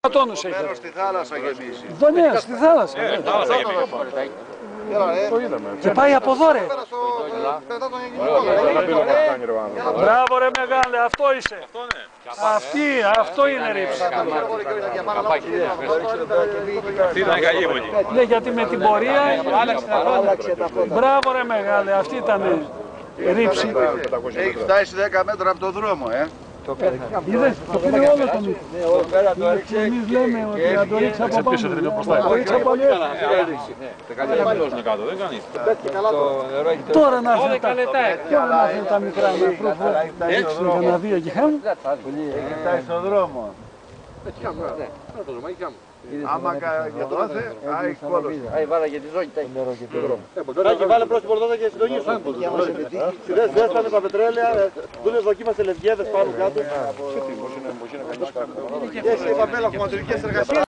τόνους έχει. Μέρος στη θάλασσα γεμίσει. Ναι, στη θάλασσα. Το είδαμε. Και πάει από εδώ ρε. Μπράβο ρε μεγάλε, αυτό είσαι. Αυτό είναι ρήψη. Αυτή ήταν καλή μόνη. Ναι, γιατί με την πορεία άλλαξε τα φώτα. Μπράβο ρε μεγάλε, αυτή ήταν ρήψη. Έχει φτάσει 10 μέτρα από το δρόμο, Είδες, το πήρε όλο το μύθο. Εμείς λέμε ότι να το ρίξει από πάνω. Το ρίξει από πάνω. Τώρα να έρθουν τα μικρά να ρίξουν κανένα δύο και χάνουν. έχει φτάσει στο δρόμο. Άμα κεντρώθε, έχει κόλωση. Βάλα και τη ζώνη. Τάκη, βάλε πρόσωπο εδώ και συντονίσου. Δεν φτάνε τα πετρέλαια, δούλες δοκίμαστε λευγέδες πάνω κάτω. Και εσύ η παπέλα χωματουργικές εργασίες.